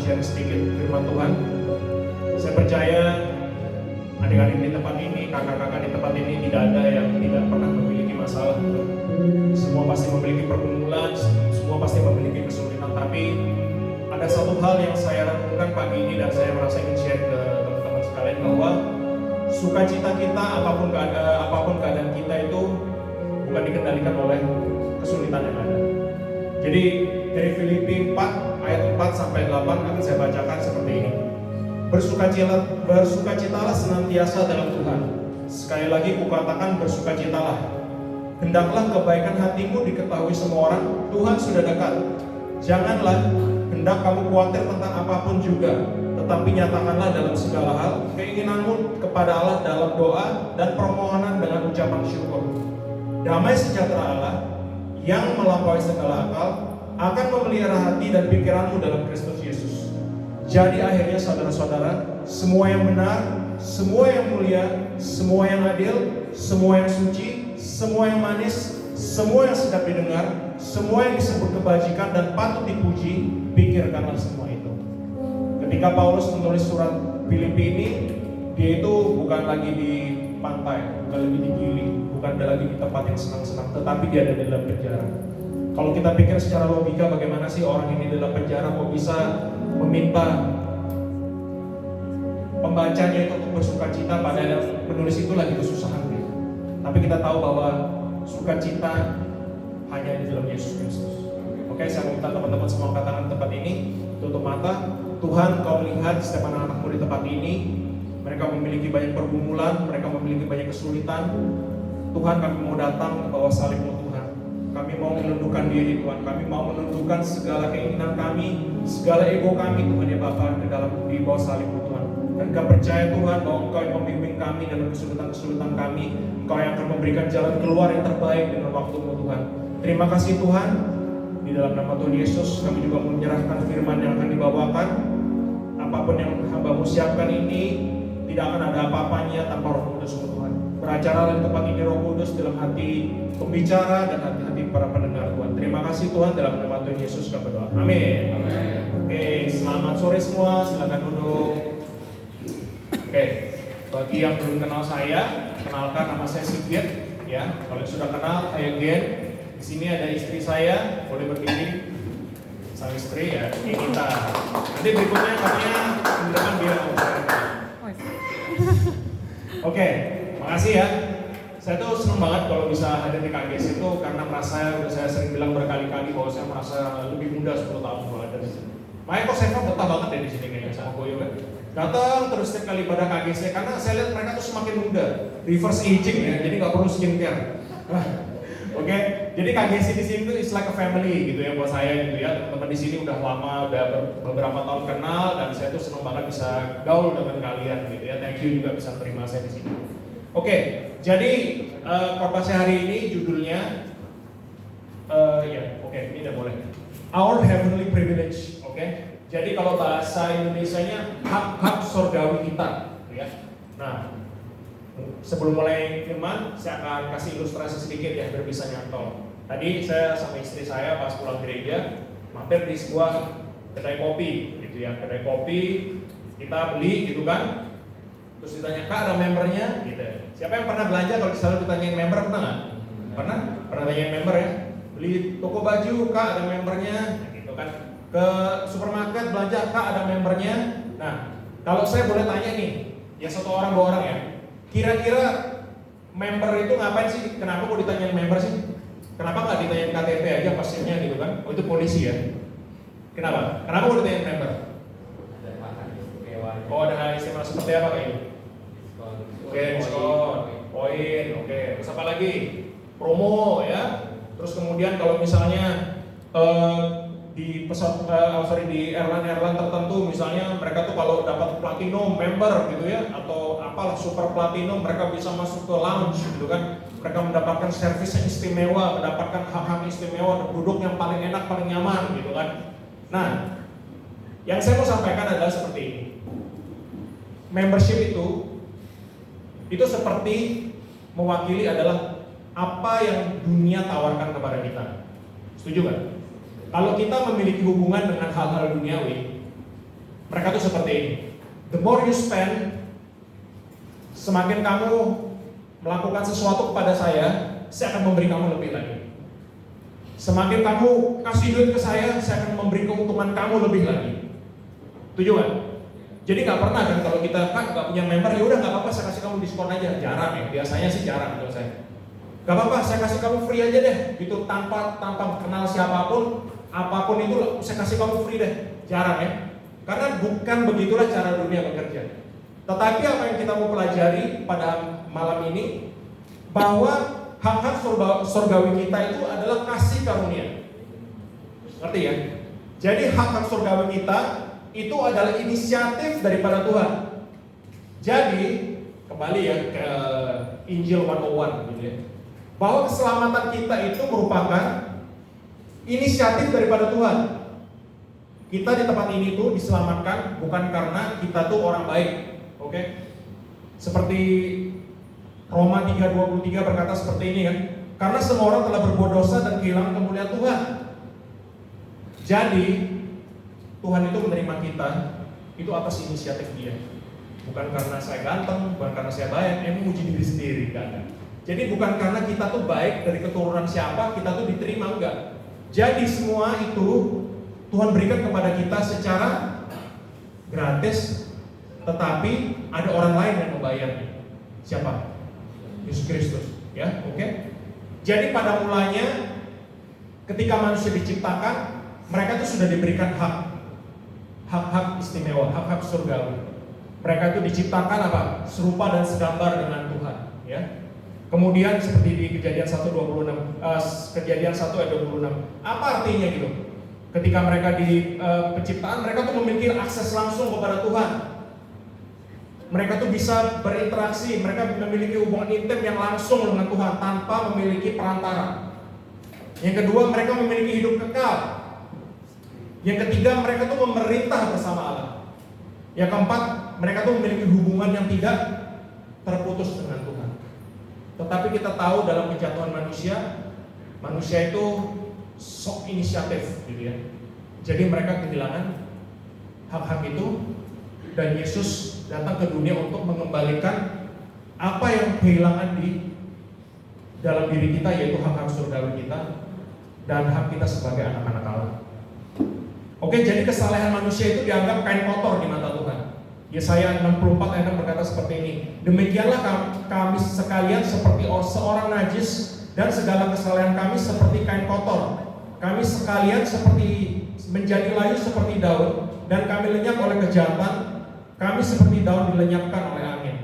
share sedikit firman Tuhan. Saya percaya adik-adik di tempat ini, kakak-kakak di tempat ini tidak ada yang tidak pernah memiliki masalah. Semua pasti memiliki pergumulan, semua pasti memiliki kesulitan. Tapi ada satu hal yang saya renungkan pagi ini dan saya merasa ingin share ke teman-teman sekalian, bahwa sukacita kita, apapun keadaan kita itu bukan dikendalikan oleh kesulitan yang ada. Jadi dari Filipi 4 ayat 4 sampai 8 akan saya bacakan seperti ini. Bersukacitalah senantiasa dalam Tuhan. Sekali lagi kukatakan bersukacitalah. Hendaklah kebaikan hatimu diketahui semua orang. Tuhan sudah dekat. Janganlah hendak kamu khawatir tentang apapun juga, tetapi nyatakanlah dalam segala hal keinginanmu kepada Allah dalam doa dan permohonan dengan ucapan syukur. Damai sejahtera Allah yang melampaui segala akal akan memelihara hati dan pikiranmu dalam Kristus Yesus. Jadi akhirnya saudara-saudara, semua yang benar, semua yang mulia, semua yang adil, semua yang suci, semua yang manis, semua yang sedap didengar, semua yang disebut kebajikan dan patut dipuji, pikirkanlah semua itu. Ketika Paulus menulis surat Filipi ini, dia itu bukan lagi di pantai, bukan lagi di Gili, bukan lagi di tempat yang senang-senang, tetapi dia ada di dalam penjara. Kalau kita pikir secara logika, bagaimana sih orang ini dalam penjara kok bisa meminta pembacanya itu untuk bersukacita, padahal menulis itu lagi kesusahan gitu. Tapi kita tahu bahwa sukacita hanya di dalam Yesus Kristus. Oke, saya minta teman-teman semua angkat tangan di tempat ini, tutup mata. Tuhan, Kau melihat setiap anak-anakmu di tempat ini, mereka memiliki banyak pergumulan, mereka memiliki banyak kesulitan. Tuhan, kami mau datang ke bawah salib-Mu Tuhan. Kami mau menundukkan diri Tuhan, kami mau menundukkan segala keinginan kami, segala ego kami Tuhan ya Bapa di bawah salib-Mu Tuhan. Dan kami percaya Tuhan bahwa Engkau yang membimbing kami dalam kesulitan-kesulitan kami, Engkau yang akan memberikan jalan keluar yang terbaik dengan waktu-Mu Tuhan. Terima kasih Tuhan. Di dalam nama Tuhan Yesus kami juga menyerahkan firman yang akan dibawakan. Apapun yang hamba-Mu siapkan ini tidak akan ada apa-apanya tanpa Roh Kudus Tuhan. Beracara di tempat ini Roh Kudus dalam hati pembicara dan hati-hati para pendengar Tuhan. Terima kasih Tuhan, dalam nama Tuhan Yesus kami berdoa. Amin. Oke, selamat sore semua, silakan duduk. Oke, bagi yang belum kenal saya, kenalkan nama saya Sigit. Ya, kalau sudah kenal saya Gen. Di sini ada istri saya, boleh berdiri. Sang istri ya, ini kita. Nanti berikutnya katanya undangan dia. Oke, makasih ya. Saya tuh senang banget kalau bisa hadir di KGS itu karena merasa, udah saya sering bilang berkali-kali bahwa saya merasa lebih muda 10 tahun kalau ada di sini. Makanya kok saya betah banget ya di sini kayaknya sama Koyo kan. Datang terus setiap kali pada KGS karena saya lihat mereka tuh semakin muda, reverse aging ya, jadi nggak perlu skincare. Oke, jadi KGS di sini tuh is like a family gitu ya buat saya gitu ya. Teman-teman di sini udah lama, udah beberapa tahun kenal dan saya tuh senang banget bisa gaul dengan kalian gitu ya. Thank you juga bisa terima saya di sini. Oke, jadi khotbah saya hari ini judulnya ini udah boleh. Our Heavenly Privilege, oke. Jadi kalau bahasa Indonesianya hak-hak surgawi kita, ya. Nah, sebelum mulai firman, saya akan kasih ilustrasi sedikit ya biar bisa nyantol. Tadi saya sama istri saya pas pulang gereja mampir di sebuah kedai kopi, gitu ya. Kedai kopi kita beli, gitu kan. Terus ditanya, Kak ada membernya? Gitu. Siapa yang pernah belanja kalau selalu ditanyain member, pernah nggak? Pernah tanyain member ya? Beli toko baju, Kak ada membernya? Gitu kan. Ke supermarket belanja, Kak ada membernya? Nah, kalau saya boleh tanya nih, ya satu orang dua orang ya. Kira-kira member itu ngapain sih? Kenapa kok ditanyain member sih? Kenapa nggak ditanyain KTP aja pastinya gitu kan? Oh itu polisi ya? Kenapa? Kenapa kok ditanyain member? Oh ada istimewa seperti apa kayak gitu? Oke, diskon, poin, oke. Terus apa lagi? Promo ya. Terus kemudian kalau misalnya di di airline tertentu misalnya mereka tuh kalau dapat platinum member gitu ya atau apalah super platinum mereka bisa masuk ke lounge gitu kan, mereka mendapatkan servis yang istimewa, mendapatkan hak-hak istimewa, duduk yang paling enak, paling nyaman gitu kan. Nah, yang saya mau sampaikan adalah seperti ini. Membership itu seperti mewakili adalah apa yang dunia tawarkan kepada kita. Setuju kan? Kalau kita memiliki hubungan dengan hal-hal duniawi, Mereka tuh seperti ini. The more you spend, semakin kamu melakukan sesuatu kepada saya akan memberi kamu lebih lagi. Semakin kamu kasih duit ke saya akan memberi keuntungan kamu lebih lagi. Setuju kan? Jadi nggak pernah kan kalau kita nggak punya member, ya udah nggak apa-apa saya kasih kamu diskon aja. Jarang ya, biasanya sih jarang menurut saya. Nggak apa-apa saya kasih kamu free aja deh, gitu tanpa kenal siapapun, apapun itu saya kasih kamu free deh. Jarang ya, karena bukan begitulah cara dunia bekerja. Tetapi apa yang kita mau pelajari pada malam ini, bahwa hak-hak surgawi kita itu adalah kasih karunia. Ngerti ya? Jadi hak-hak surgawi kita itu adalah inisiatif daripada Tuhan. Jadi kembali ya ke Injil 101 gitu ya. Bahwa keselamatan kita itu merupakan inisiatif daripada Tuhan. Kita di tempat ini tuh diselamatkan bukan karena kita tuh orang baik. Oke? Seperti Roma 3:23 berkata seperti ini kan. Karena semua orang telah berbuat dosa dan kehilangan kemuliaan Tuhan. Jadi Tuhan itu menerima kita itu atas inisiatif Dia. Bukan karena saya ganteng, bukan karena saya baik, muji diri sendiri, enggak ada. Jadi bukan karena kita tuh baik dari keturunan siapa, kita tuh diterima, enggak. Jadi semua itu Tuhan berikan kepada kita secara gratis, tetapi ada orang lain yang membayarnya. Siapa? Yesus Kristus, ya, oke. Jadi pada mulanya ketika manusia diciptakan, mereka tuh sudah diberikan hak-hak istimewa, hak-hak surgawi. Mereka itu diciptakan apa? Serupa dan segambar dengan Tuhan, ya. Kemudian seperti di Kejadian 1:26, Kejadian 1 ayat 26. Apa artinya gitu? Ketika mereka di penciptaan, mereka tuh memiliki akses langsung kepada Tuhan. Mereka tuh bisa berinteraksi, mereka memiliki hubungan intim yang langsung dengan Tuhan tanpa memiliki perantara. Yang kedua, mereka memiliki hidup kekal. Yang ketiga, mereka tuh memerintah bersama Allah. Yang keempat, mereka tuh memiliki hubungan yang tidak terputus dengan Tuhan. Tetapi kita tahu dalam kejatuhan manusia itu sok inisiatif gitu ya. Jadi mereka kehilangan hak-hak itu, dan Yesus datang ke dunia untuk mengembalikan apa yang kehilangan di dalam diri kita, yaitu hak-hak surgawi kita dan hak kita sebagai anak-anak Allah. Oke, jadi kesalahan manusia itu dianggap kain kotor di mata Tuhan. Yesaya 64 ayat 6 berkata seperti ini. Demikianlah kami sekalian seperti seorang najis, dan segala kesalahan kami seperti kain kotor. Kami sekalian seperti menjadi layu seperti daun, dan kami lenyap oleh kejahatan. Kami seperti daun dilenyapkan oleh angin.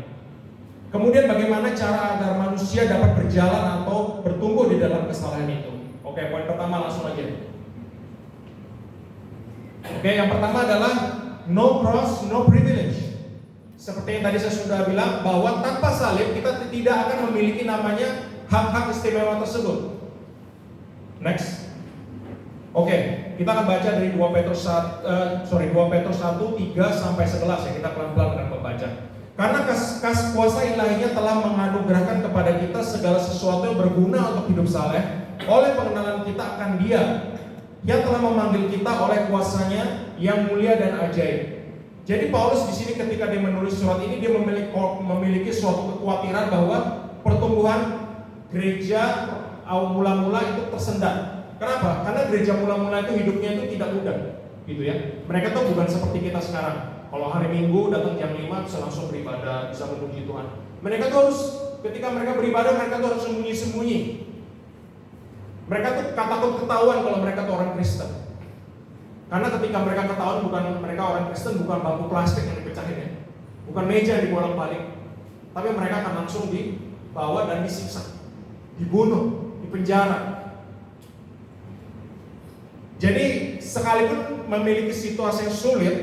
Kemudian bagaimana cara agar manusia dapat berjalan atau bertumbuh di dalam kesalahan itu? Oke, poin pertama langsung aja. Oke, yang pertama adalah no cross, no privilege. Seperti yang tadi saya sudah bilang, bahwa tanpa salib kita tidak akan memiliki namanya hak-hak istimewa tersebut. Next. Oke, kita akan baca dari 2 Petrus 1, 3 sampai 11 ya. Kita pelan-pelan akan membaca. Karena kuasa ilahinya telah menganugerahkan kepada kita segala sesuatu yang berguna untuk hidup saleh oleh pengenalan kita akan Dia yang telah memanggil kita oleh kuasanya yang mulia dan ajaib. Jadi Paulus di sini ketika dia menulis surat ini, dia memiliki suatu kekhawatiran bahwa pertumbuhan gereja mula-mula itu tersendat. Kenapa? Karena gereja mula-mula itu hidupnya itu tidak mudah, gitu ya. Mereka tuh bukan seperti kita sekarang. Kalau hari Minggu datang jam 5 bisa langsung beribadah, bisa memuji Tuhan. Mereka tuh harus, ketika mereka beribadah, mereka tuh harus sembunyi-sembunyi. Mereka tuh takut ketahuan kalau mereka tuh orang Kristen. Karena ketika mereka ketahuan bukan mereka orang Kristen, bukan bangku plastik yang dipecahin ya, bukan meja yang dibolak-balik, tapi mereka akan langsung dibawa dan disiksa, dibunuh, dipenjara. Jadi sekalipun memiliki situasi yang sulit,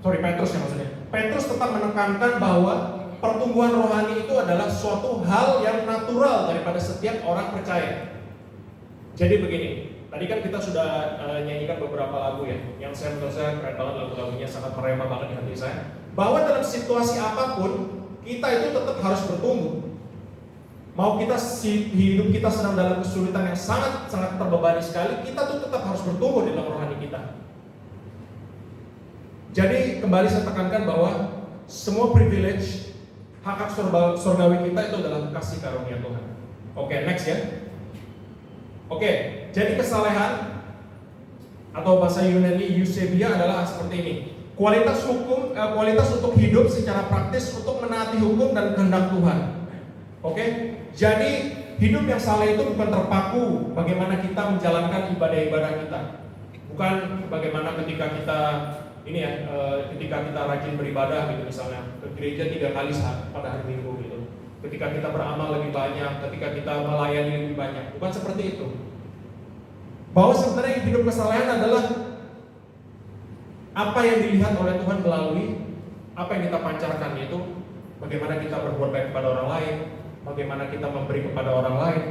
Petrus ya maksudnya, Petrus tetap menekankan bahwa pertumbuhan rohani itu adalah suatu hal yang natural daripada setiap orang percaya. Jadi begini, tadi kan kita sudah nyanyikan beberapa lagu ya, yang menurut saya keren banget, lagu-lagunya sangat merema banget di hati saya. Bahwa dalam situasi apapun, kita itu tetap harus bertumbuh. Mau kita hidup kita sedang dalam kesulitan yang sangat terbebani sekali, kita tuh tetap harus bertumbuh di dalam rohani kita. Jadi kembali saya tekankan bahwa semua privilege hak surgawi kita itu adalah kasih karunia Tuhan. Oke, next ya. Oke, jadi kesalehan atau bahasa Yunani eusebia adalah seperti ini. Kualitas untuk hidup secara praktis untuk menaati hukum dan kehendak Tuhan. Oke, jadi hidup yang saleh itu bukan terpaku bagaimana kita menjalankan ibadah-ibadah kita, bukan bagaimana ketika kita ketika kita rajin beribadah gitu, misalnya ke gereja 3 kali pada hari Minggu gitu, ketika kita beramal lebih banyak, ketika kita melayani lebih banyak, bukan seperti itu. Bahwa sebenarnya hidup kesalehan adalah apa yang dilihat oleh Tuhan melalui apa yang kita pancarkan, yaitu bagaimana kita berbuat baik kepada orang lain, bagaimana kita memberi kepada orang lain.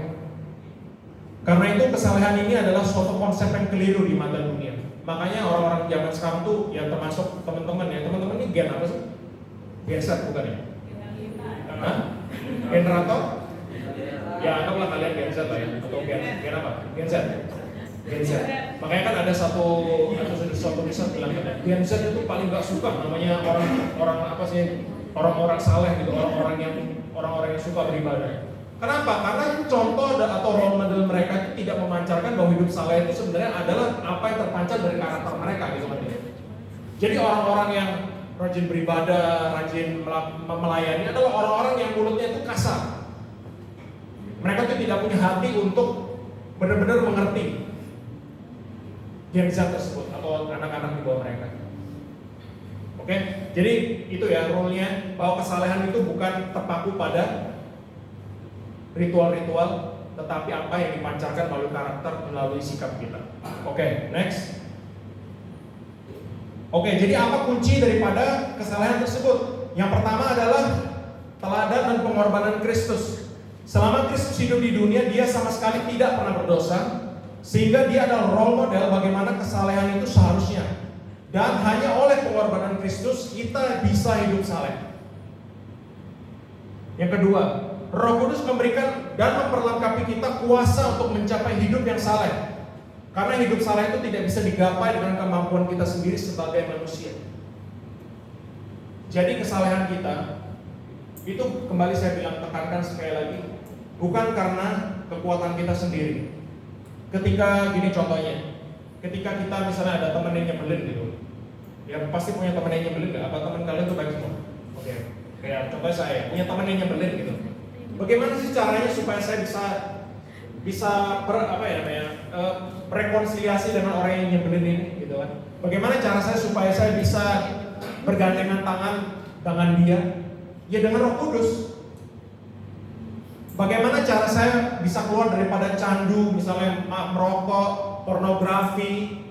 Karena itu kesalehan ini adalah suatu konsep yang keliru di mata dunia. Makanya orang-orang zaman sekarang tuh, ya termasuk teman-teman ini gen apa sih? Gen Z bukan ya? Generator? Ya anggaplah kalian Gen Z lah ya, atau gen apa? Gen Z. Gen Z. Makanya kan ada satu riset bilang Gen Z itu paling gak suka namanya orang-orang saleh gitu, orang-orang yang suka beribadah. Kenapa? Karena contoh atau role model mereka itu tidak memancarkan bahwa hidup saleh itu sebenarnya adalah apa yang terpancar dari karakter mereka gitu kan. Jadi orang-orang yang rajin beribadah, rajin melayani adalah orang-orang yang mulutnya itu kasar. Mereka itu tidak punya hati untuk benar-benar mengerti Gen Z tersebut atau anak-anak di bawah mereka. Oke, jadi itu ya rule-nya, bahwa kesalehan itu bukan terpaku pada ritual-ritual, tetapi apa yang dipancarkan melalui karakter, melalui sikap kita. Oke, next. Oke, jadi apa kunci daripada kesalehan tersebut? Yang pertama adalah teladan dan pengorbanan Kristus. Selama Kristus hidup di dunia, dia sama sekali tidak pernah berdosa, sehingga dia adalah role model bagaimana kesalehan itu seharusnya. Dan hanya oleh pengorbanan Kristus kita bisa hidup saleh. Yang kedua, Roh Kudus memberikan dan memperlengkapi kita kuasa untuk mencapai hidup yang saleh. Karena hidup saleh itu tidak bisa digapai dengan kemampuan kita sendiri sebagai manusia. Jadi kesalehan kita itu, kembali saya bilang, tekankan sekali lagi, bukan karena kekuatan kita sendiri. Ketika gini contohnya, ketika kita misalnya ada teman yang nyebelin gitu, ya pasti punya teman yang nyebelin nggak? Apa teman kalian tuh baik semua? Oke, kayak contohnya saya punya teman yang nyebelin gitu. Bagaimana sih caranya supaya saya bisa rekonsiliasi dengan orang yang nyebelin ini gitu kan? Bagaimana cara saya supaya saya bisa bergandengan tangan dengan dia? Ya dengan Roh Kudus. Bagaimana cara saya bisa keluar daripada candu, misalnya merokok, pornografi,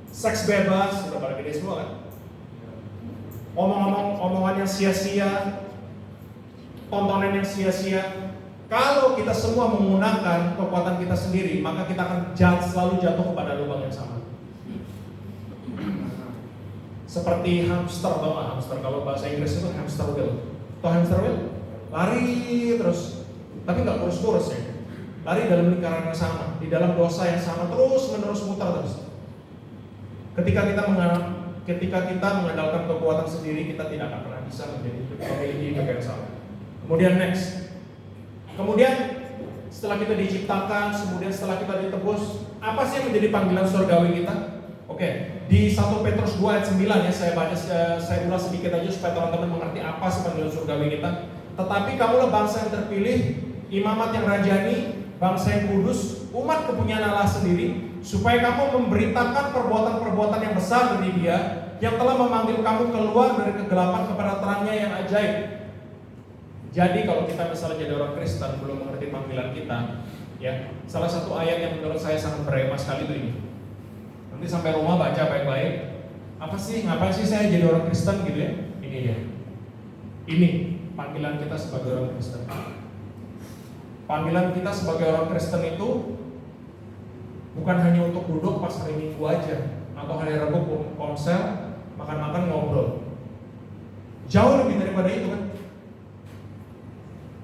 seks bebas, udah pada gede semua kan? Omongan yang sia-sia, tontonan yang sia-sia. Kalau kita semua menggunakan kekuatan kita sendiri, maka kita akan selalu jatuh kepada lubang yang sama. Seperti hamster, tau gak hamster? Kalau bahasa Inggris itu hamster wheel. Tau hamster wheel? Lari terus, tapi nggak kurus-kurus ya. Lari dalam lingkaran yang sama, di dalam dosa yang sama, terus menerus muter terus. Ketika kita mengandalkan kekuatan sendiri, kita tidak akan pernah bisa memiliki hidup yang salah. Kemudian next. Kemudian setelah kita diciptakan, kemudian setelah kita ditebus, apa sih yang menjadi panggilan surgawi kita? Oke, di 1 Petrus 2 ayat 9 ya, saya ulas sedikit aja supaya teman-teman mengerti apa sih panggilan surgawi kita. Tetapi kamulah bangsa yang terpilih, imamat yang rajani, bangsa yang kudus, umat kepunyaan Allah sendiri, supaya kamu memberitakan perbuatan-perbuatan yang besar dari Dia yang telah memanggil kamu keluar dari kegelapan kepada terangnya yang ajaib. Jadi kalau kita misalnya jadi orang Kristen belum mengerti panggilan kita, ya salah satu ayat yang menurut saya sangat berema sekali itu ini. Nanti sampai rumah baca baik-baik. Ngapain sih saya jadi orang Kristen gitu ya? Ini ya. Ini panggilan kita sebagai orang Kristen. Panggilan kita sebagai orang Kristen itu bukan hanya untuk duduk pas hari Minggu aja atau hari Rabu konsel, makan-makan ngobrol. Jauh lebih daripada itu kan.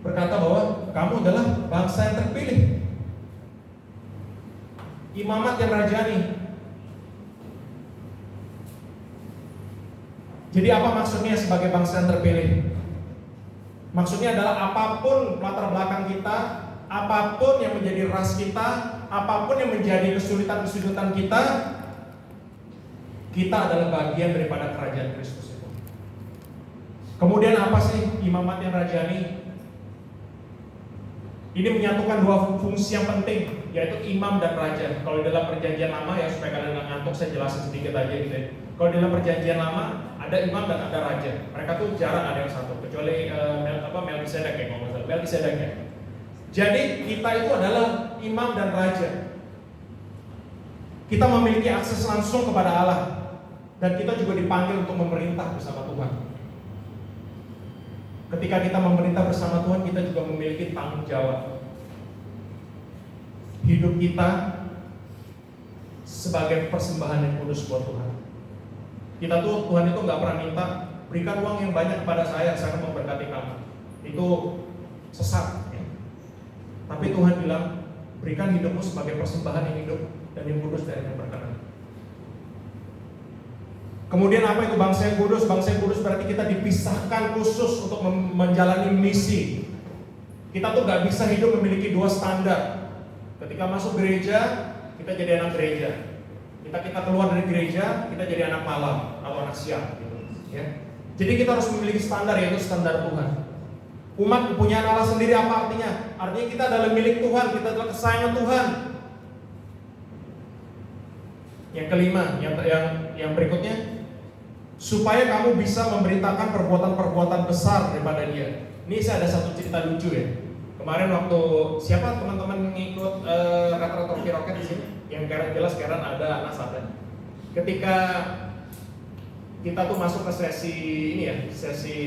Berkata bahwa kamu adalah bangsa yang terpilih, imamat yang rajani, Jadi apa maksudnya sebagai bangsa yang terpilih? Maksudnya adalah apapun latar belakang kita, apapun yang menjadi ras kita, apapun yang menjadi kesulitan-kesulitan kita adalah bagian daripada kerajaan Kristus itu. Kemudian apa sih imamat yang rajani? Ini menyatukan dua fungsi yang penting, yaitu imam dan raja. Kalau dalam perjanjian lama, ya supaya kalian nggak ngantuk, saya jelasin sedikit aja gitu ya. Kalau dalam perjanjian lama ada imam dan ada raja. Mereka tuh jarang ada yang satu, kecuali Melkisedek ya, kalau nggak salah, Melkisedek ya. Jadi kita itu adalah imam dan raja. Kita memiliki akses langsung kepada Allah, dan kita juga dipanggil untuk memerintah bersama Tuhan. Ketika kita memerintah bersama Tuhan, kita juga memiliki tanggung jawab. Hidup kita sebagai persembahan yang kudus buat Tuhan. Tuhan itu nggak pernah minta, berikan uang yang banyak kepada saya akan memberkati kamu. Itu sesat. Ya. Tapi Tuhan bilang, berikan hidupmu sebagai persembahan yang hidup dan yang kudus dan yang berkenan. Kemudian apa itu bangsa yang kudus? Bangsa yang kudus berarti kita dipisahkan khusus untuk menjalani misi. Kita tuh gak bisa hidup memiliki dua standar. Ketika masuk gereja, kita jadi anak gereja. Kita keluar dari gereja, kita jadi anak malam atau anak siang gitu. Ya. Jadi kita harus memiliki standar, yaitu standar Tuhan. Umat kepunyaan Allah sendiri apa artinya? Artinya kita adalah milik Tuhan, kita adalah kesayangan Tuhan. Yang kelima, yang berikutnya, supaya kamu bisa memberitakan perbuatan-perbuatan besar daripada Dia. Ini saya ada satu cerita lucu ya. Kemarin waktu siapa teman-teman ngikut Retro Turkey Rocket di sini, yang jelas Karen ada, Anas ada. Ketika kita tuh masuk ke sesi ini ya, sesi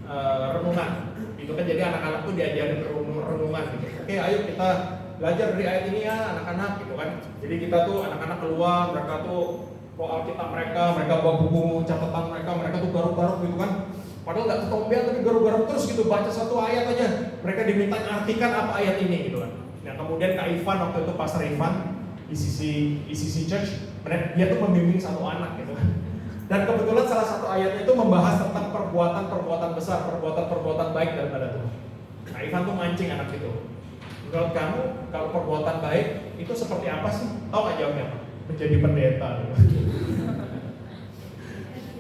renungan, itu kan jadi anak-anak tuh diajarin renungan gitu. Oke, ayo kita belajar dari ayat ini ya anak-anak gitu kan. Jadi kita tuh anak-anak keluar, mereka tuh bawa Alkitab mereka bawa buku catatan mereka tuh garuk-garuk gitu kan. Padahal nggak ketombean tapi garuk-garuk terus gitu, baca satu ayat aja. Mereka diminta artikan apa ayat ini gitu kan. Nah kemudian Kak Ivan waktu itu Pastor Ivan di sisi church, dia tuh membimbing satu anak gitu kan. Dan kebetulan salah satu ayatnya itu membahas tentang perbuatan-perbuatan besar, perbuatan-perbuatan baik daripada Tuhan. Kak Ivan tuh mancing anak itu. Menurut kamu kalau perbuatan baik itu seperti apa sih? Tahu nggak jawabnya apa? Menjadi pendeta.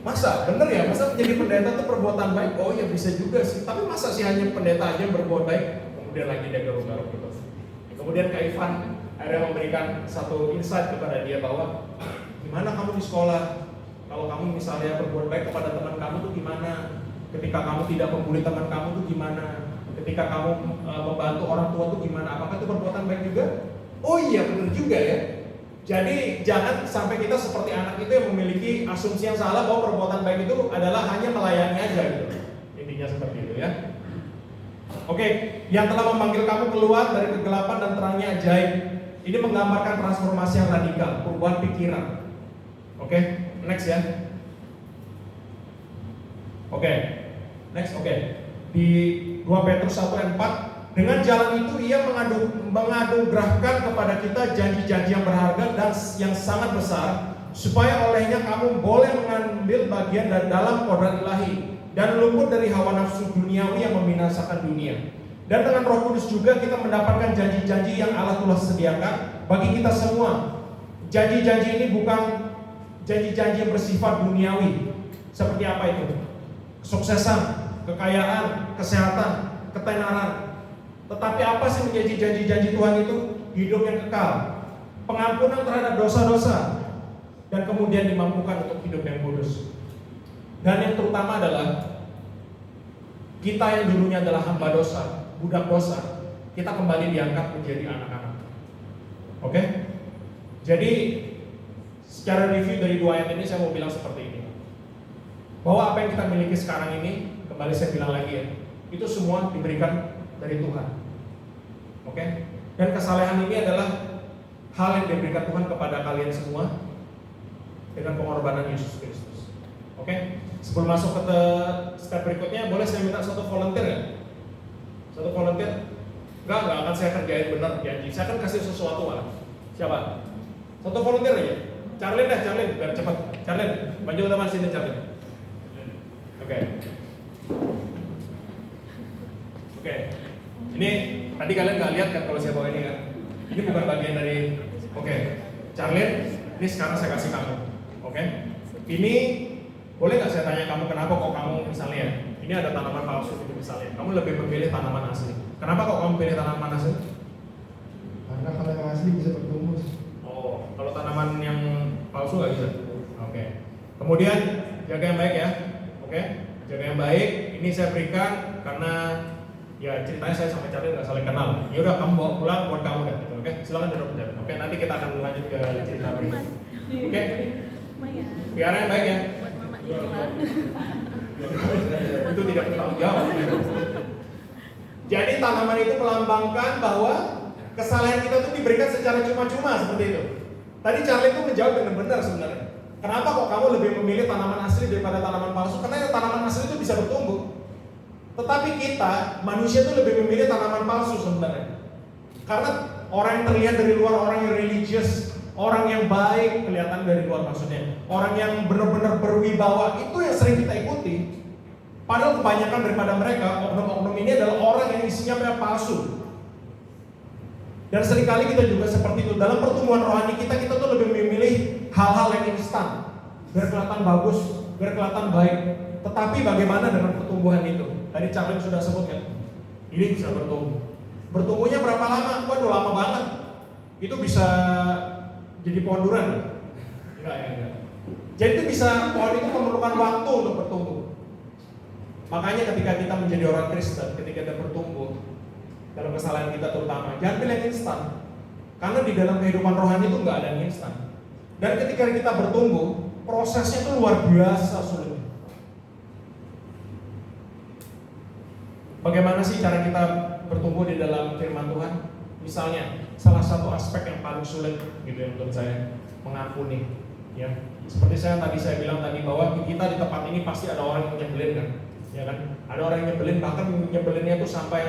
Masa bener ya? Masa menjadi pendeta itu perbuatan baik? Oh ya bisa juga sih. Tapi masa sih hanya pendeta aja berbuat baik? Kemudian lagi dia garuk-garuk gitu. Kemudian Kak Ivan akhirnya memberikan satu insight kepada dia bahwa gimana kamu di sekolah? Kalau kamu misalnya berbuat baik kepada teman kamu tuh gimana? Ketika kamu tidak membuli teman kamu tuh gimana? Ketika kamu membantu orang tua tuh gimana? Apakah itu perbuatan baik juga? Oh iya bener juga ya. Jadi jangan sampai kita seperti anak itu yang memiliki asumsi yang salah bahwa perbuatan baik itu adalah hanya melayani aja gitu. Intinya seperti itu ya. Oke, yang telah memanggil kamu keluar dari kegelapan dan terangnya ajaib. Ini menggambarkan transformasi yang radikal, perubahan pikiran. Oke, next ya. Oke, next oke. Di 2 Petrus 1 ayat 4, dengan jalan itu ia menganugerahkan kepada kita janji-janji yang berharga dan yang sangat besar, supaya olehnya kamu boleh mengambil bagian dalam kodrat ilahi dan luput dari hawa nafsu duniawi yang membinasakan dunia. Dan dengan Roh Kudus juga kita mendapatkan janji-janji yang Allah telah sediakan bagi kita semua. Janji-janji ini bukan janji-janji yang bersifat duniawi. Seperti apa itu? Kesuksesan, kekayaan, kesehatan, ketenaran. Tetapi apa sih menjadi janji-janji Tuhan itu? Hidup yang kekal, pengampunan terhadap dosa-dosa, dan kemudian dimampukan untuk hidup yang kudus. Dan yang terutama adalah kita yang dulunya adalah hamba dosa, budak dosa, kita kembali diangkat menjadi anak-anak. Oke? Jadi secara review dari 2 ayat ini saya mau bilang seperti ini, bahwa apa yang kita miliki sekarang ini, kembali saya bilang lagi ya, itu semua diberikan dari Tuhan. Oke? Dan kesalehan ini adalah hal yang diberikan Tuhan kepada kalian semua dengan pengorbanan Yesus Kristus. Oke? Sebelum masuk ke step berikutnya, boleh saya minta satu volunteer ya? Satu volunteer? Enggak akan saya kerjain benar janji. Saya akan kasih sesuatu malah. Siapa? Satu volunteer aja. Charlene biar cepat. Charlene, maju teman sini Charlene. Oke. Oke. Ini tadi kalian nggak lihat kan kalau saya bawa ini kan? Ini bukan bagian dari. Oke. Charlie, ini sekarang saya kasih kamu. Oke. Ini boleh nggak saya tanya kamu kenapa kok kamu misalnya ini ada tanaman palsu gitu misalnya, kamu lebih memilih tanaman asli. Kenapa kok kamu pilih tanaman asli? Karena kalau yang asli bisa bertumbuh. Oh, kalau tanaman yang palsu nggak bisa. Oke. Kemudian jaga yang baik ya. Oke. Jaga yang baik. Ini saya berikan karena ya ceritanya saya sama Charlie nggak saling kenal. Ya udah kamu bawa pulang buat kamu deh. Gitu. Oke. Silakan duduk. Oke. Nanti kita akan lanjut ke cerita berikutnya. Oke. Biar yang baik ya. Itu tidak bertanggung jawab. Jadi tanaman itu melambangkan bahwa kesalahan kita itu diberikan secara cuma-cuma seperti itu. Tadi Charlie itu menjawab dengan benar sebenarnya. Kenapa kok kamu lebih memilih tanaman asli daripada tanaman palsu? Karena tanaman asli itu bisa bertumbuh. Tetapi kita, manusia itu lebih memilih tanaman palsu sebenarnya. Karena orang yang terlihat dari luar, orang yang religius, orang yang baik kelihatan dari luar maksudnya. Orang yang benar-benar berwibawa, itu yang sering kita ikuti. Padahal kebanyakan daripada mereka, oknum-oknum ini adalah orang yang isinya palsu. Dan seringkali kita juga seperti itu. Dalam pertumbuhan rohani kita tuh lebih memilih hal-hal yang instan. Biar kelihatan bagus, biar kelihatan baik. Tetapi bagaimana dengan pertumbuhan itu? Tadi Charlie sudah sebut kan, ini bisa bertumbuh. Bertumbuhnya berapa lama? Waduh, lama banget. Itu bisa jadi pohon durian. Enggak. Jadi itu bisa, pohon itu memerlukan waktu untuk bertumbuh. Makanya ketika kita menjadi orang Kristen, ketika kita bertumbuh dalam kesalahan kita terutama, jangan pilih yang instan. Karena di dalam kehidupan rohani itu nggak ada yang instan. Dan ketika kita bertumbuh, prosesnya itu luar biasa sulit. Bagaimana sih cara kita bertumbuh di dalam firman Tuhan? Misalnya, salah satu aspek yang paling sulit gitu ya menurut saya, mengampuni. Ya, seperti tadi saya bilang tadi bahwa kita di tempat ini pasti ada orang yang nyebelin kan, ya kan? Ada orang yang nyebelin, bahkan nyebelinnya itu sampai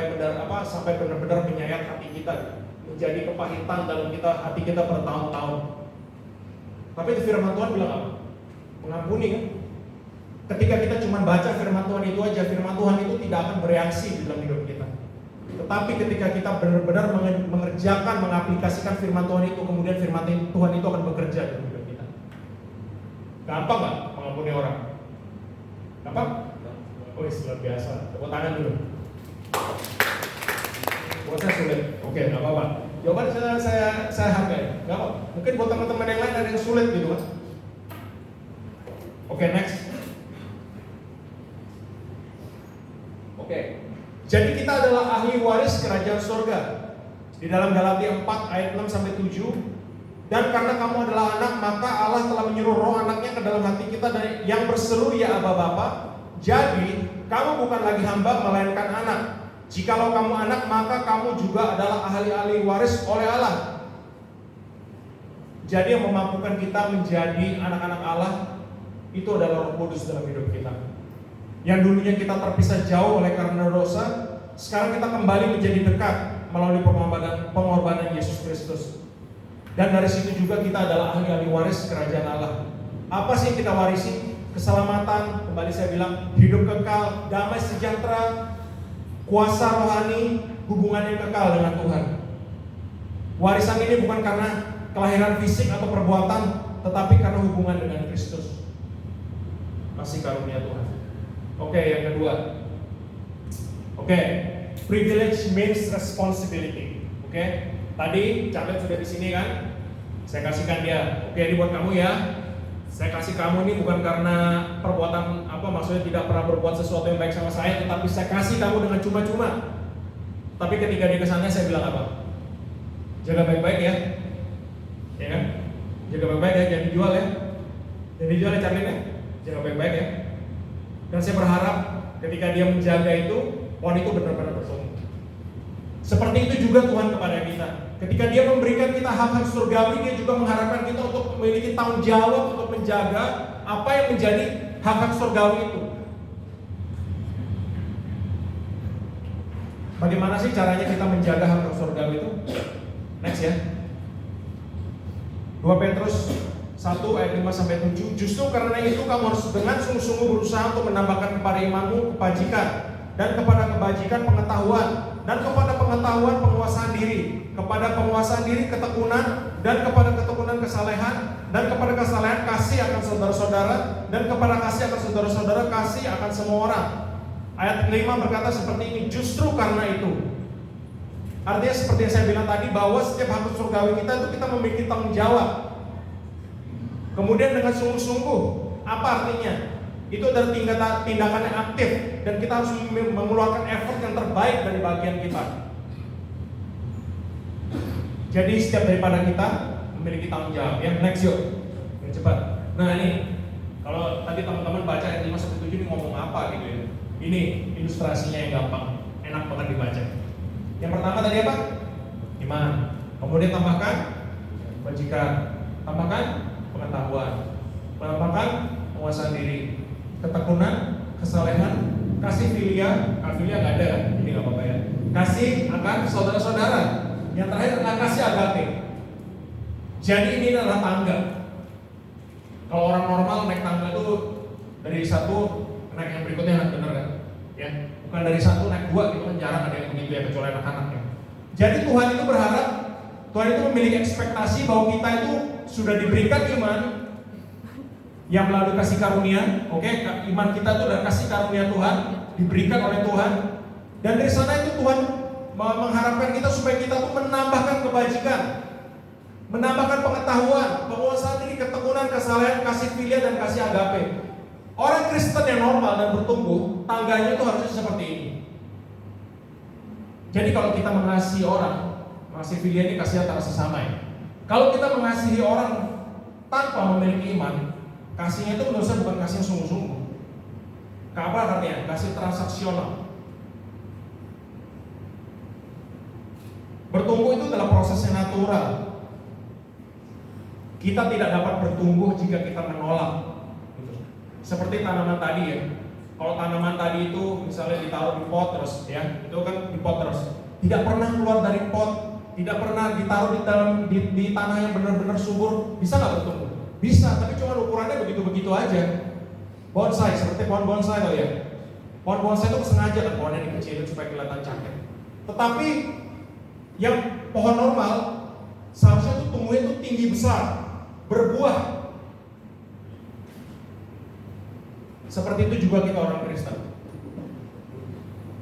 benar-benar menyayat hati kita, menjadi kepahitan dalam hati kita bertahun-tahun. Tapi di firman Tuhan bilang apa? Mengampuni kan? Ketika kita cuma baca firman Tuhan itu aja, firman Tuhan itu tidak akan bereaksi di dalam hidup kita. Tetapi ketika kita benar-benar mengerjakan, mengaplikasikan firman Tuhan itu, kemudian firman Tuhan itu akan bekerja dalam hidup kita. Gampang nggak mengampuni orang? Gampang? Oh, luar biasa. Tepuk tangan dulu. Buat saya sulit. Oke, nggak apa-apa. Jawaban saya hargai. Nggak apa. Mungkin buat teman-teman yang lain ada yang sulit gitu kan. Oke, next. Oke. Jadi kita adalah ahli waris kerajaan surga. Di dalam Galatia 4 ayat 6 sampai 7. Dan karena kamu adalah anak, maka Allah telah menyuruh roh anaknya ke dalam hati kita yang berseru, ya Aba Bapa. Jadi kamu bukan lagi hamba melainkan anak. Jikalau kamu anak, maka kamu juga adalah ahli-ahli waris oleh Allah. Jadi yang memampukan kita menjadi anak-anak Allah itu adalah Roh Kudus dalam hidup kita. Yang dulunya kita terpisah jauh oleh karena dosa, sekarang kita kembali menjadi dekat melalui pengorbanan Yesus Kristus. Dan dari situ juga kita adalah ahli-ahli waris kerajaan Allah. Apa sih yang kita warisi? Keselamatan, kembali saya bilang, hidup kekal, damai sejahtera, kuasa rohani, hubungan yang kekal dengan Tuhan. Warisan ini bukan karena kelahiran fisik atau perbuatan, tetapi karena hubungan dengan Kristus. Kasih karunia Tuhan. Oke, yang kedua. Oke, privilege means responsibility. Oke, tadi Charlie sudah di sini kan? Saya kasihkan dia. Oke, ini buat kamu ya. Saya kasih kamu ini bukan karena perbuatan maksudnya tidak pernah berbuat sesuatu yang baik sama saya, tetapi saya kasih kamu dengan cuma-cuma. Tapi ketika dia kesana saya bilang apa? Jaga baik-baik ya. Ya kan? Jaga baik-baik ya, jangan dijual ya. Jangan dijual ya Charlie ya. Jaga baik-baik ya. Dan saya berharap ketika dia menjaga itu, pohon itu benar-benar bertumbuh. Seperti itu juga Tuhan kepada kita. Ketika dia memberikan kita hak-hak surgawi, dia juga mengharapkan kita untuk memiliki tanggung jawab untuk menjaga apa yang menjadi hak-hak surgawi itu. Bagaimana sih caranya kita menjaga hak-hak surgawi itu? Next ya. 2 Petrus 1 ayat 5 sampai 7. Justru karena itu kamu harus dengan sungguh-sungguh berusaha untuk menambahkan kepada imanmu kebajikan, dan kepada kebajikan pengetahuan, dan kepada pengetahuan penguasaan diri, kepada penguasaan diri ketekunan, dan kepada ketekunan kesalehan, dan kepada kesalehan kasih akan saudara-saudara, dan kepada kasih akan saudara-saudara kasih akan semua orang. Ayat 5 berkata seperti ini, justru karena itu. Artinya seperti yang saya bilang tadi, bahwa setiap hamba surgawi kita itu kita memiliki tanggung jawab. Kemudian dengan sungguh-sungguh, apa artinya? Itu adalah tindakan yang aktif, dan kita harus mengeluarkan effort yang terbaik dari bagian kita. Jadi setiap daripada kita memiliki tanggung jawab. Ya, next yuk, yang cepat. Nah ini, kalau tadi teman-teman baca ayat 5 sampai 7 ini ngomong apa gitu ya? Ini ilustrasinya yang gampang, enak banget dibaca. Yang pertama tadi apa? Iman. Kemudian tambahkan kebajikan, tambahkan pengetahuan, tambahkan penguasaan diri, ketekunan, kesalehan, kasih filia. Filia nggak ada kan? Ini nggak apa-apa ya. Kasih akan saudara-saudara. Yang terakhir adalah kasih agape. Jadi ini adalah tangga. Kalau orang normal naik tangga itu dari satu naik yang berikutnya, benar kan? Ya, bukan dari satu naik dua gitu kan, jarang ada yang begitu ya, kecuali anak-anak ya. Jadi Tuhan itu berharap, Tuhan itu memiliki ekspektasi bahwa kita itu sudah diberikan iman yang melalui kasih karunia. Oke, iman kita itu adalah kasih karunia Tuhan, diberikan oleh Tuhan. Dan dari sana itu Tuhan mengharapkan kita supaya kita tuh menambahkan kebajikan, menambahkan pengetahuan, penguasaan diri, ketekunan, kesalehan, kasih filia, dan kasih agape. Orang Kristen yang normal dan bertumbuh, tangganya itu harusnya seperti ini. Jadi kalau kita mengasihi orang, kasih filia ini kasih antara sesama ya. Kalau kita mengasihi orang tanpa memiliki iman, kasihnya itu menurut saya bukan kasih yang sungguh-sungguh. Apa artinya? Kasih transaksional. Bertumbuh itu adalah proses yang natural. Kita tidak dapat bertumbuh jika kita menolak. Seperti tanaman tadi ya. Kalau tanaman tadi itu misalnya ditaruh di pot terus ya, itu kan di pot terus, tidak pernah keluar dari pot, tidak pernah ditaruh di dalam di tanah yang benar-benar subur, bisa nggak bertumbuh? Bisa, tapi cuma ukurannya begitu-begitu aja. Bonsai, seperti pohon bonsai tau ya. Pohon bonsai itu sengaja kan pohonnya dikecilin supaya kelihatan cantik. Tetapi yang pohon normal seharusnya itu tumbuhnya itu tinggi besar, berbuah. Seperti itu juga kita orang Kristen.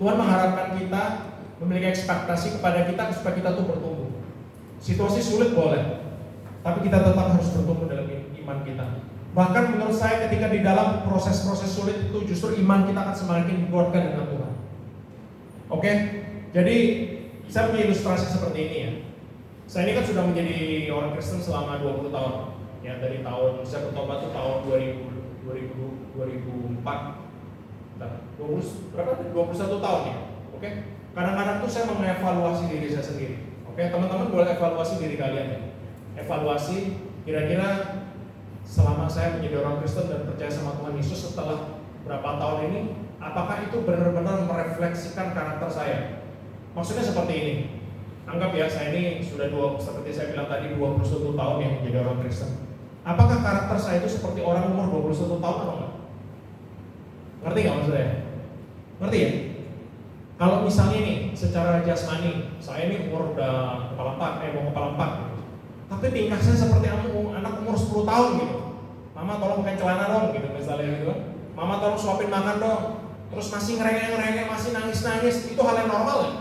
Tuhan mengharapkan kita memiliki ekspektasi kepada kita supaya kita tuh bertumbuh. Situasi sulit boleh, tapi kita tetap harus bertumbuh dalam iman kita. Bahkan menurut saya ketika di dalam proses-proses sulit itu justru iman kita akan semakin dikuatkan dengan Tuhan. Oke? Jadi saya punya ilustrasi seperti ini ya. Saya ini kan sudah menjadi orang Kristen selama 20 tahun. Ya, dari tahun saya bertobat tuh tahun 2004. Nah, 21 tahun ya. Oke. Kadang-kadang tuh saya mengevaluasi diri saya sendiri. Oke, teman-teman boleh evaluasi diri kalian ya. Evaluasi kira-kira selama saya menjadi orang Kristen dan percaya sama Tuhan Yesus setelah berapa tahun ini, apakah itu benar-benar merefleksikan karakter saya? Maksudnya seperti ini. Anggap ya, saya ini sudah seperti saya bilang tadi 21 tahun yang menjadi orang Kristen. Apakah karakter saya itu seperti orang umur 21 tahun atau enggak? Ngerti nggak maksudnya? Ngerti ya? Kalau misalnya nih, secara jasmani, saya ini umur udah mau kepala 4 gitu. Tapi tingkah saya seperti anak umur 10 tahun gitu. Mama tolong pakai celana dong gitu misalnya gitu. Mama tolong suapin makan dong. Terus masih ngerengek-ngerengek, masih nangis-nangis. Itu hal yang normal ya?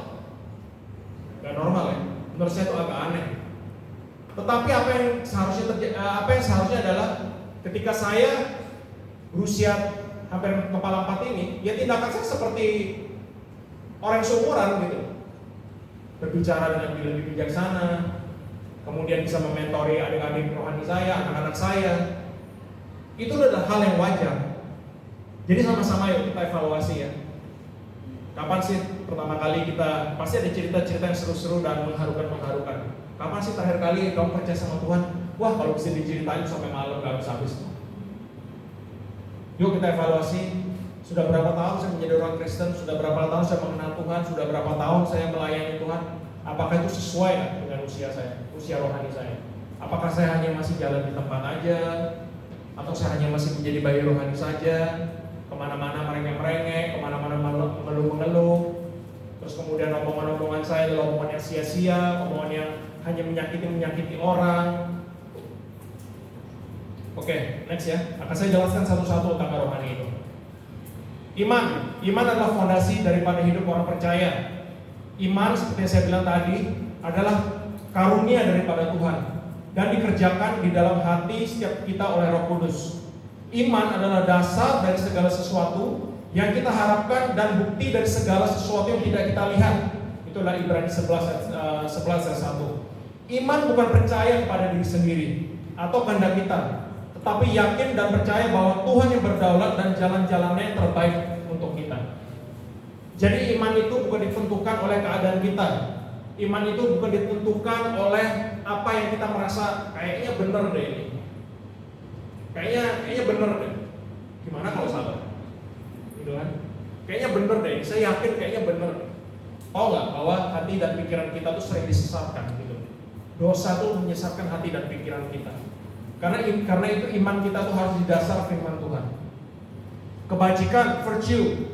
Gak normal ya? Menurut saya itu agak aneh. Tetapi apa yang seharusnya adalah ketika saya berusia hampir kepala 4 ini, ya tindakan saya seperti orang seumuran gitu. Berbicara dengan lebih bijaksana, kemudian bisa mementori adik-adik rohani saya, anak-anak saya. Itu adalah hal yang wajar. Jadi sama-sama yuk kita evaluasi ya. Kapan sih pertama kali kita, pasti ada cerita-cerita yang seru-seru dan mengharukan. Kapan sih terakhir kali kamu percaya sama Tuhan? Wah, kalau bisa diceritain sampai malam gak habis-habis. Yuk kita evaluasi. Sudah berapa tahun saya menjadi orang Kristen? Sudah berapa tahun saya mengenal Tuhan? Sudah berapa tahun saya melayani Tuhan? Apakah itu sesuai dengan usia saya, usia rohani saya? Apakah saya hanya masih jalan di tempat aja, atau saya hanya masih menjadi bayi rohani saja, kemana-mana merengek-merengek, kemana-mana mengeluh-mengeluh, terus kemudian omongan-omongan saya adalah omongan yang sia-sia, omongan yang hanya menyakiti orang. Oke, next ya. Akan saya jelaskan satu-satu tentang rohani itu. Iman adalah fondasi daripada hidup orang percaya. Iman seperti yang saya bilang tadi adalah karunia daripada Tuhan dan dikerjakan di dalam hati setiap kita oleh Roh Kudus. Iman adalah dasar dari segala sesuatu yang kita harapkan dan bukti dari segala sesuatu yang tidak kita lihat. Itulah Ibrani 11 ayat 1. Iman bukan percaya kepada diri sendiri atau kehendak kita, tetapi yakin dan percaya bahwa Tuhan yang berdaulat dan jalan-jalannya yang terbaik untuk kita. Jadi iman itu bukan ditentukan oleh keadaan kita. Iman itu bukan ditentukan oleh apa yang kita merasa kayaknya benar deh ini. Kayaknya benar deh. Gimana kalau salah? Gitu kan? Kayaknya benar deh. Saya yakin kayaknya benar. Tahu nggak bahwa hati dan pikiran kita tuh sering disesatkan gitu. Dosa tuh menyesatkan hati dan pikiran kita. Karena itu iman kita tuh harus didasar firman Tuhan. Kebajikan, virtue,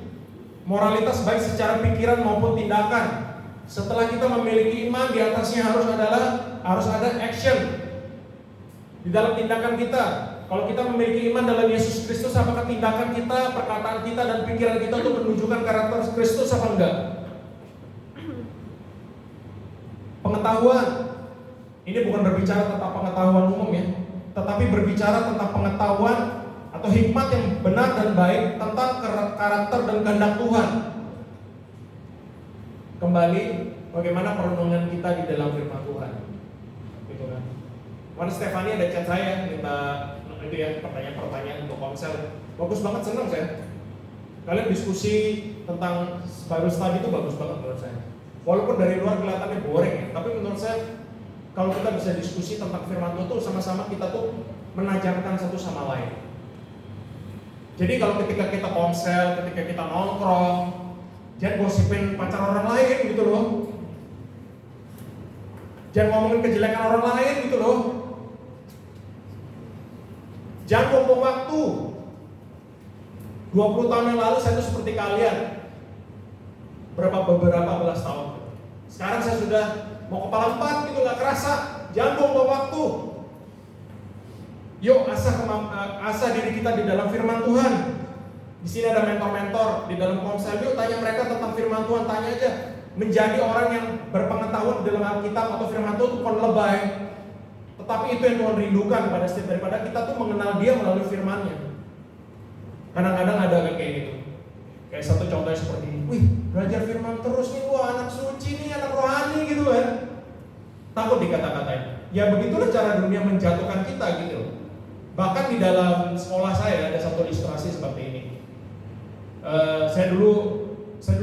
moralitas baik secara pikiran maupun tindakan. Setelah kita memiliki iman, di atasnya harus ada action di dalam tindakan kita. Kalau kita memiliki iman dalam Yesus Kristus, apakah tindakan kita, perkataan kita, dan pikiran kita itu menunjukkan karakter Kristus apa enggak? Pengetahuan, ini bukan berbicara tentang pengetahuan umum ya, tetapi berbicara tentang pengetahuan atau hikmat yang benar dan baik tentang karakter dan kehendak Tuhan. Kembali, bagaimana perenungan kita di dalam firman Tuhan, gitu kan? Kemarin Stefani ada chat saya minta itu ya pertanyaan untuk konsel. Bagus banget, senang saya. Kalian diskusi tentang Bible study itu bagus banget menurut saya. Walaupun dari luar kelihatannya boring ya, tapi menurut saya kalau kita bisa diskusi tentang firman Tuhan tuh sama-sama kita tuh menajarkan satu sama lain. Jadi kalau ketika kita konsel, ketika kita nongkrong, jangan gosipin pacar orang lain gitu loh. Jangan ngomongin kejelekan orang lain gitu loh. Jangan buang waktu. 20 tahun yang lalu saya tuh seperti kalian. Beberapa belas tahun. Sekarang saya sudah mau kepala 4 gitu, gak kerasa. Jangan buang waktu. Yuk asah diri kita di dalam firman Tuhan. Di sini ada mentor-mentor di dalam konsel. Yuk tanya mereka tentang firman Tuhan, tanya aja. Menjadi orang yang berpengetahuan di dalam Alkitab atau firman Tuhan bukan lebay. Tetapi itu yang Tuhan rindukan pada setiap daripada kita tuh mengenal Dia melalui firman-Nya. Kadang-kadang ada kayak gitu. Kayak satu contohnya seperti ini. Wih, belajar firman terus nih, wah anak suci nih, anak rohani gitu kan. Takut dikata-katain. Ya begitulah cara dunia menjatuhkan kita gitu. Bahkan di dalam sekolah saya ada satu ilustrasi seperti ini. Saya dulu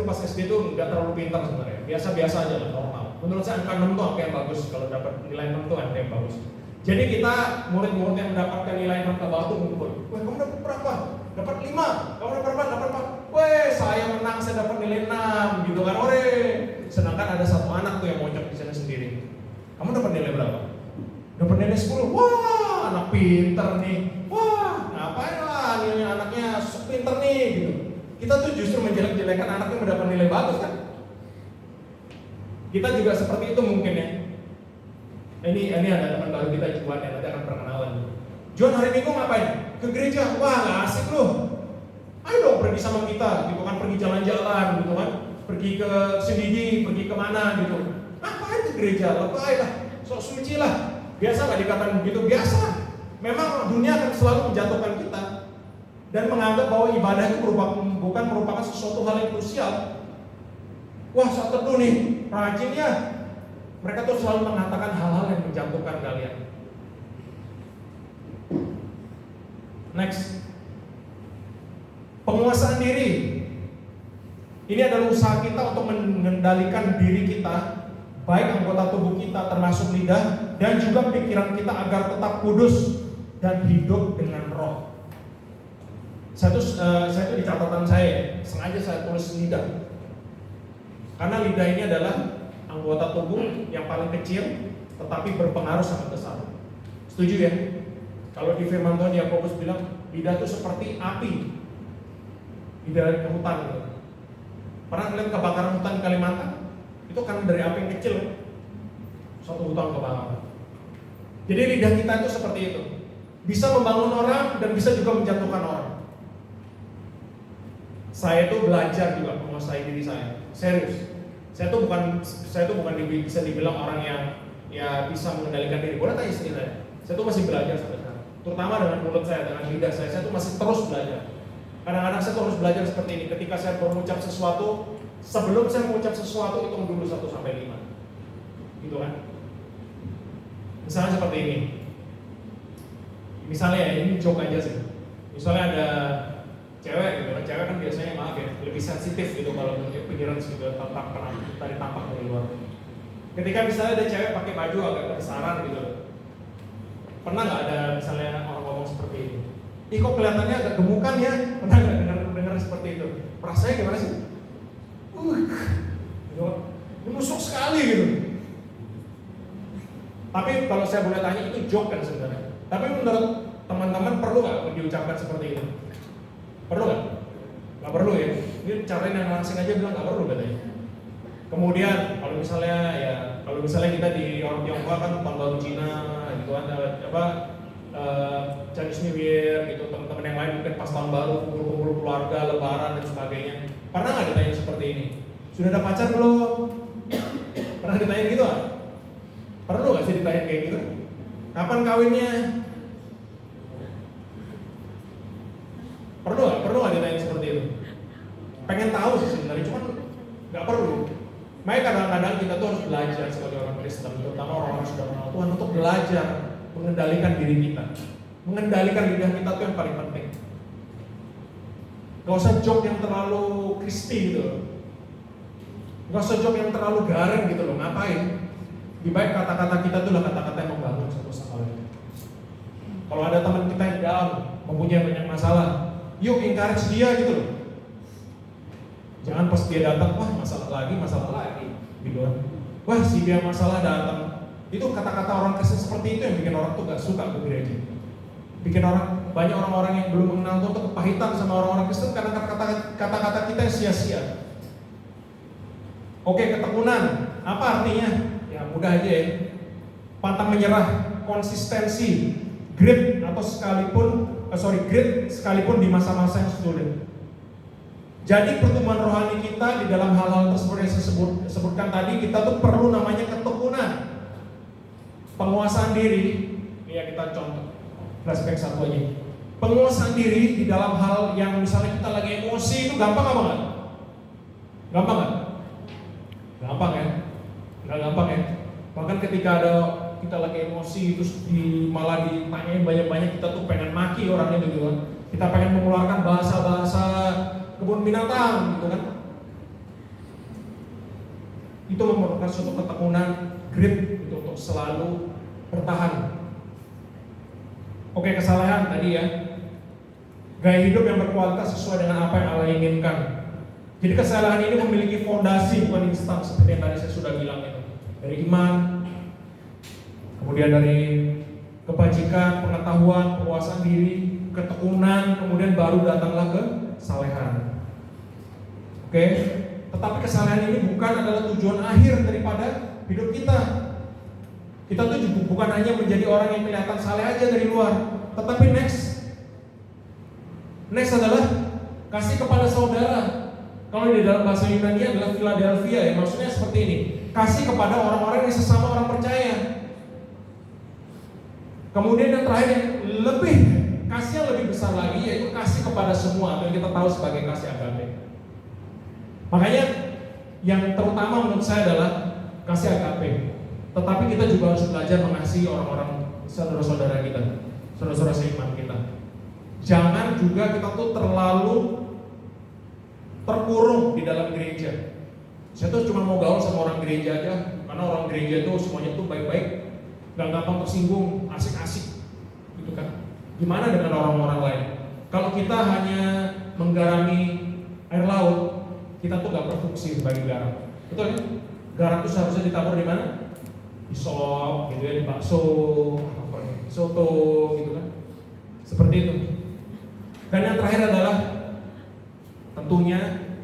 pas SD itu nggak terlalu pintar sebenarnya, biasa-biasa aja lah, normal. Menurut saya angka 6 tuh angka yang bagus, kalau dapat nilai 6 tuh angka yang bagus. Jadi kita murid-murid yang mendapatkan nilai 6 ke bawah tuh ngumpul. Wah, kamu dapat berapa? Dapat 5. Kamu dapat berapa? Dapat 4. Weh, saya menang, saya dapat nilai 6 gitu kan, ore. Sedangkan ada satu anak tuh yang monyok di sana sendiri. Kamu dapat nilai berapa? Dapat nilai 10. Wah, anak pinter nih. Wah, ngapain lah nilai anaknya pinter nih gitu. Kita tuh justru menjelek-jelekan anaknya mendapat nilai bagus kan? Kita juga seperti itu mungkin ya. Ini ada teman baru kita Juan yang nanti akan perkenalan. Juan hari Minggu ngapain? Ke gereja. Wah, nggak asik loh. Ayo dong pergi sama kita, gitu kan, pergi jalan-jalan, gitu kan, pergi ke Sendiji, pergi kemana gitu. Ngapain ke gereja? Lebay lah, sok suci lah. Biasa nggak dikatakan begitu? Biasa. Memang dunia akan selalu menjatuhkan kita dan menganggap bahwa ibadah itu bukan merupakan sesuatu hal yang krusial. Wah, saat teduh nih, rajin ya. Mereka tuh selalu mengatakan hal-hal yang menjatuhkan kalian. Next, penguasaan diri. Ini adalah usaha kita untuk mengendalikan diri kita, baik anggota tubuh kita termasuk lidah dan juga pikiran kita agar tetap kudus dan hidup dengan roh. Saya tuh di catatan saya sengaja saya tulis lidah. Karena lidah ini adalah anggota tubuh yang paling kecil tetapi berpengaruh sangat besar. Setuju ya? Kalau di firman Tuhan Yakobus bilang lidah itu seperti api di dalam hutan gitu. Pernah ngeliat kebakaran hutan di Kalimantan? Itu kan dari api yang kecil, satu hutan kebakaran. Jadi lidah kita itu seperti itu, bisa membangun orang dan bisa juga menjatuhkan orang. Saya tuh belajar juga menguasai diri saya, serius. Saya tuh bukan bisa dibilang orang yang ya bisa mengendalikan diri. Boleh tanya istri saya. Saya tuh masih belajar sampai sekarang. Terutama dengan mulut saya, dengan lidah saya tuh masih terus belajar. Kadang-kadang saya tuh harus belajar seperti ini. Ketika saya mengucap sesuatu, sebelum saya mengucap sesuatu, hitung dulu 1 sampai 5. Gitu kan? Misalnya seperti ini. Misalnya ya, ini joke aja sih. Misalnya ada cewek gitu kan, cewek kan biasanya maaf ya, lebih sensitif gitu kalau appearance gitu, dari tampak dari luar. Ketika misalnya ada cewek pakai baju agak kebesaran gitu, pernah nggak ada misalnya orang ngomong seperti ini? Ih kok kelihatannya agak gemukan ya? Pernah nggak dengar seperti itu? Rasanya gimana sih? Gitu, menusuk sekali gitu. Tapi kalau saya boleh tanya itu joke kan sebenarnya. Tapi menurut teman-teman perlu nggak diucapkan seperti itu? Perlu nggak? Nggak perlu ya. Ini carain yang langsing aja bilang nggak perlu katanya. Kemudian kalau misalnya kita di orang Tionghoa kan tahun baru Cina gitu kan, Chinese New Year gitu, teman-teman yang lain mungkin pas tahun baru kumpul-kumpul keluarga, lebaran dan sebagainya. Pernah nggak ditanya seperti ini? Sudah ada pacar belum? Pernah ditanya gitu ah? Perlu nggak sih ditanya kayak gitu? Kapan kawinnya? Perlu nggak ditanya seperti itu? Pengen tahu sih sebenarnya, cuman nggak perlu. Makanya kadang-kadang kita tuh harus belajar sebagai orang Kristen, terutama orang-orang yang sudah mengenal Tuhan, untuk belajar mengendalikan diri kita, mengendalikan lidah kita itu yang paling penting. Gak usah joke yang terlalu crispy gitu loh. Gak usah joke yang terlalu garing gitu loh, ngapain? Lebih baik kata-kata kita tuh lah kata-kata yang membangun satu sama lain. Kalau ada teman kita yang down, mempunyai banyak masalah, yuk encourage dia gitu loh. Jangan pas dia datang, wah masalah lagi, gitu. Wah si dia masalah datang. Itu kata-kata orang Kristen seperti itu yang bikin orang tuh gak suka ke gereja. Bikin banyak orang-orang yang belum mengenal Tuhan tuh kepahitan sama orang-orang Kristen karena kata-kata kita yang sia-sia. Oke, ketekunan, apa artinya? Ya mudah aja ya. Pantang menyerah, konsistensi, grit sekalipun di masa-masa yang sulit. Jadi pertumbuhan rohani kita di dalam hal-hal tersebut yang saya sebutkan tadi, kita tuh perlu namanya ketekunan, penguasaan diri. Ini ya kita contoh, flashback satu aja. Penguasaan diri di dalam hal yang misalnya kita lagi emosi itu gampang apa enggak? Gampang nggak? Gampang ya? Nggak gampang ya? Bahkan ketika kita lagi emosi terus malah ditanyain banyak-banyak, kita tuh pengen maki orangnya gitu kan. Kita pengen mengeluarkan bahasa-bahasa kebun binatang gitu kan. Itu memerlukan suatu ketekunan, grit gitu, untuk selalu bertahan. Oke, kesalahan tadi ya. Gaya hidup yang berkualitas sesuai dengan apa yang Allah inginkan. Jadi kesalahan ini memiliki fondasi, bukan instan seperti yang tadi saya sudah bilang itu. Dari iman, kemudian dari kebajikan, pengetahuan, penguasaan diri, ketekunan, kemudian baru datanglah ke kesalehan. Oke, tetapi kesalehan ini bukan adalah tujuan akhir daripada hidup kita. Kita tuh juga bukan hanya menjadi orang yang kelihatan saleh aja dari luar, tetapi next adalah kasih kepada saudara. Kalau di dalam bahasa Yunani adalah Philadelphia ya, maksudnya seperti ini. Kasih kepada orang-orang yang sesama orang percaya. Kemudian yang terakhir yang kasih yang lebih besar lagi, yaitu kasih kepada semua, atau yang kita tahu sebagai kasih agape. Makanya yang terutama menurut saya adalah kasih agape. Tetapi kita juga harus belajar mengasihi orang-orang saudara-saudara kita, saudara-saudara seiman kita. Jangan juga kita tuh terlalu terkurung di dalam gereja. Saya tuh cuma mau gaul sama orang gereja aja, karena orang gereja tuh semuanya tuh baik-baik, gak gampang tersinggung, asik-asik, gitu kan. Gimana dengan orang-orang lain? Kalau kita hanya menggarami air laut, kita tuh gak berfungsi sebagai garam. Betul ya? Garam tuh seharusnya ditabur di mana? Di sop, gitu ya, di bakso, soto gitu kan. Seperti itu. Dan yang terakhir adalah tentunya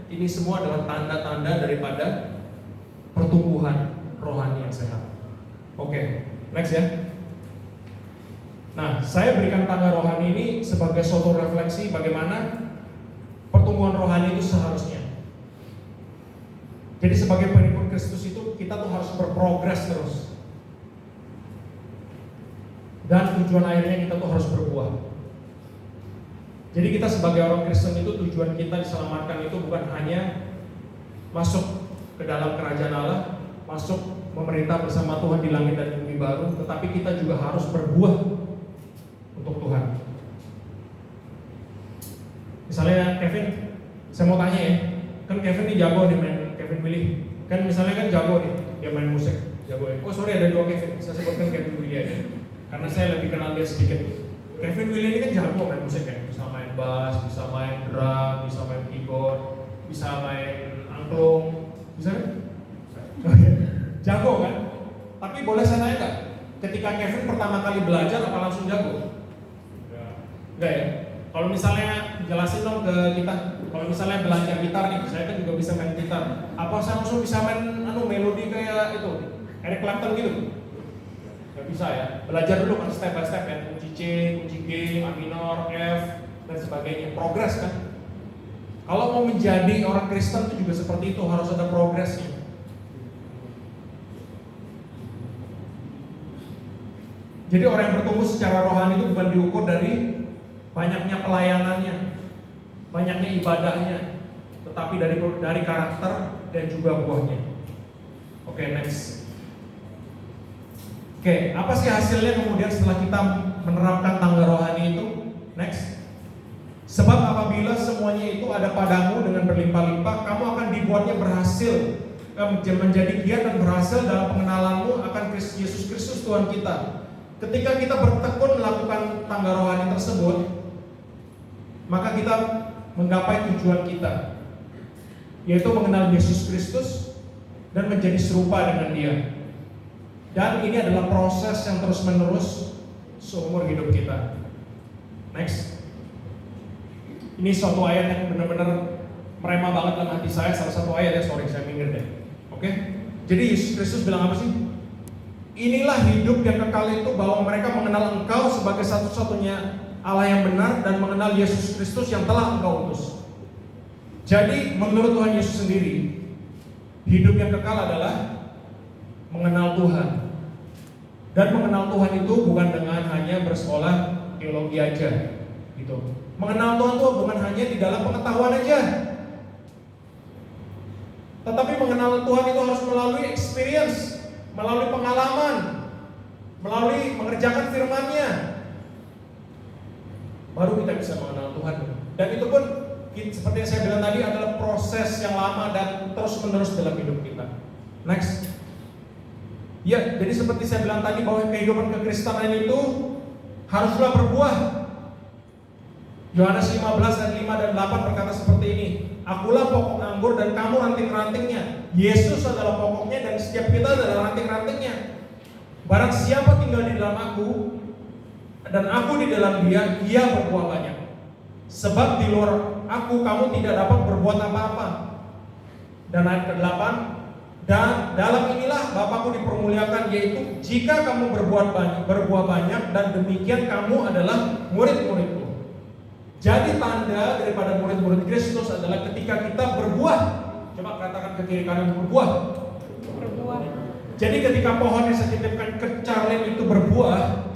ini semua adalah tanda-tanda daripada pertumbuhan rohani yang sehat. Oke, next ya. Nah, saya berikan tangga rohani ini sebagai suatu refleksi bagaimana pertumbuhan rohani itu seharusnya. Jadi sebagai pengikut Kristus itu kita tuh harus berprogres terus. Dan tujuan akhirnya kita tuh harus berbuah. Jadi kita sebagai orang Kristen itu tujuan kita diselamatkan itu bukan hanya masuk ke dalam kerajaan Allah, masuk memerintah bersama Tuhan di langit dan bumi baru, tetapi kita juga harus berbuah untuk Tuhan. Misalnya Kevin, saya mau tanya ya, kan Kevin ini jago nih main, Kevin Willy, kan misalnya kan jago nih, dia main musik, jago ya. Oh sorry ada dua Kevin, saya sebutkan Kevin Willy aja, karena saya lebih kenal dia sedikit. Kevin Willy ini kan jago main musik kan, bisa main bass, bisa main drum, bisa main keyboard, bisa main angklung, bisa kan? Jago kan? Tapi boleh saya tanya nggak? Ketika Kevin pertama kali belajar apa langsung jago? Enggak ya? Kalau misalnya jelasin dong ke kita, kalau misalnya belajar gitar nih, saya kan juga bisa main gitar. Apa saya langsung bisa main melodi kayak itu, Eric Clapton gitu? Gak bisa ya. Belajar dulu kan step by step ya, kunci C, kunci G, A minor, F dan sebagainya. Progres kan? Kalau mau menjadi orang Kristen itu juga seperti itu, harus ada progresnya. Jadi orang yang bertumbuh secara rohani itu bukan diukur dari banyaknya pelayanannya, banyaknya ibadahnya, tetapi dari karakter dan juga buahnya. Oke, next. Oke, apa sih hasilnya kemudian setelah kita menerapkan tangga rohani itu? Next. Sebab apabila semuanya itu ada padamu dengan berlimpah-limpah, kamu akan dibuatnya berhasil, menjadi giat dan berhasil dalam pengenalanmu akan Yesus Kristus Tuhan kita. Ketika kita bertekun melakukan tangga rohani tersebut, maka kita menggapai tujuan kita, yaitu mengenal Yesus Kristus dan menjadi serupa dengan Dia. Dan ini adalah proses yang terus-menerus seumur hidup kita. Next. Ini suatu ayat yang benar-benar merema banget dalam hati saya. Salah satu ayat ya, sorry saya minggir deh. Oke? Jadi Yesus Kristus bilang apa sih? Inilah hidup yang kekal itu, bahwa mereka mengenal Engkau sebagai satu-satunya Allah yang benar dan mengenal Yesus Kristus yang telah Engkau utus. Jadi menurut Tuhan Yesus sendiri, hidup yang kekal adalah mengenal Tuhan. Dan mengenal Tuhan itu bukan dengan hanya bersekolah teologi aja, gitu. Mengenal Tuhan itu bukan hanya di dalam pengetahuan aja, tetapi mengenal Tuhan itu harus melalui experience, melalui pengalaman, melalui mengerjakan firman-Nya. Baru kita bisa mengenal Tuhan. Dan itu pun seperti yang saya bilang tadi adalah proses yang lama dan terus-menerus dalam hidup kita. Next. Ya, jadi seperti saya bilang tadi bahwa kehidupan kekristenan itu haruslah berbuah. Yohanes 15 dan 5 dan 8 berkata seperti ini. Akulah pokok anggur dan kamu ranting-rantingnya. Yesus adalah pokoknya dan setiap kita adalah ranting-rantingnya. Barang siapa tinggal di dalam aku dan aku di dalam dia, ia berbuah banyak. Sebab di luar aku kamu tidak dapat berbuat apa-apa. Dan ayat ke-8, dan dalam inilah Bapakku dipermuliakan, yaitu jika kamu berbuah banyak, dan demikian kamu adalah murid-muridku. Jadi tanda daripada murid-murid Kristus adalah ketika kita berbuah. Coba katakan ke kiri kanan, berbuah. Berbuah. Jadi ketika pohon yang saya titipkan ke Charlene itu berbuah,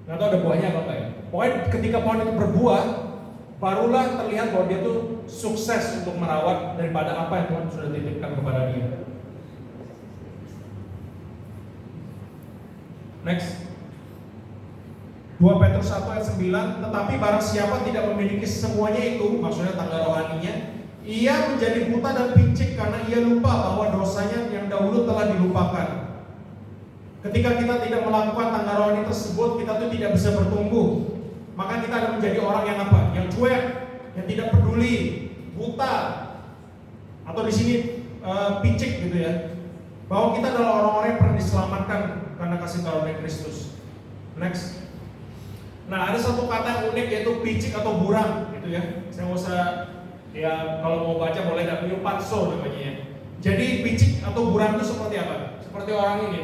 nggak tahu ada buahnya apa enggak ya. Pokoknya ketika pohon itu berbuah, barulah terlihat bahwa dia tuh sukses untuk merawat daripada apa yang Tuhan sudah titipkan kepada dia. Next. 2 Petrus 1 ayat 9, tetapi barang siapa tidak memiliki semuanya itu, maksudnya tangga rohaninya, ia menjadi buta dan pincik karena ia lupa bahwa dosanya yang dahulu telah dilupakan. Ketika kita tidak melakukan tangga rohani tersebut, kita tuh tidak bisa bertumbuh. Maka kita akan menjadi orang yang apa? Yang cuek, yang tidak peduli, buta, atau di sini pincik gitu ya. Bahwa kita adalah orang-orang yang pernah diselamatkan karena kasih karunia Kristus. Next. Nah, ada satu kata yang unik yaitu picik atau buram gitu ya. Saya nggak usah, ya kalau mau baca boleh, ada Miopanso namanya ya. Jadi picik atau buram itu seperti apa? Seperti orang ini.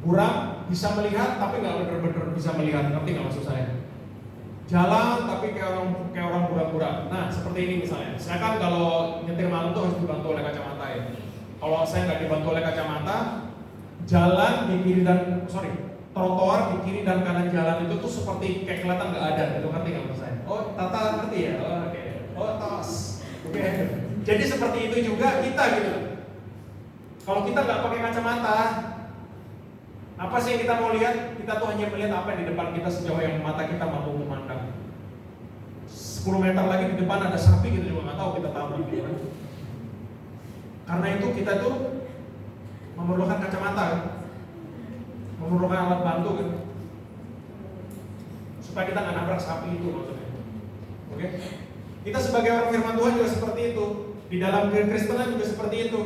Buram bisa melihat tapi nggak benar-benar bisa melihat, ngerti nggak maksud saya? Jalan tapi kayak orang buram-buram. Nah, seperti ini misalnya. Saya kan kalau nyetir malam tuh harus dibantu oleh kacamata ya. Kalau saya nggak dibantu oleh kacamata, jalan di kiri dan trotoar di kiri dan kanan jalan itu tuh seperti kayak kelihatan nggak ada, gitu, ngerti nggak maksud saya? Oh, Tata ngerti ya? Oh, oke. Oh, tos. Oke. Jadi seperti itu juga kita gitu. Kalau kita nggak pakai kacamata, apa sih yang kita mau lihat? Kita tuh hanya melihat apa yang di depan kita sejauh yang mata kita mampu memandang. 10 meter lagi di depan ada sapi, kita juga nggak tahu, kita tabrak gitu kan. Karena itu kita tuh memerlukan kacamata kan? Memerlukan alat bantu kan? Supaya kita nggak nabrak sapi itu maksudnya. Oke? Kita sebagai orang firman Tuhan juga seperti itu. Di dalam kekristenan juga seperti itu.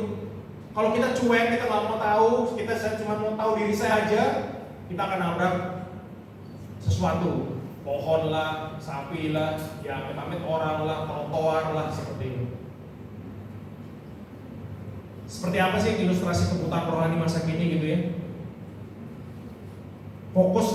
Kalau kita cuek, kita nggak mau tahu, saya cuma mau tahu diri saya aja, kita akan nabrak sesuatu, pohon lah, sapi lah, ya amit-amit orang lah, trotoar lah, seperti itu. Seperti apa sih ilustrasi kebutaan rohani masa kini gitu ya? Fokus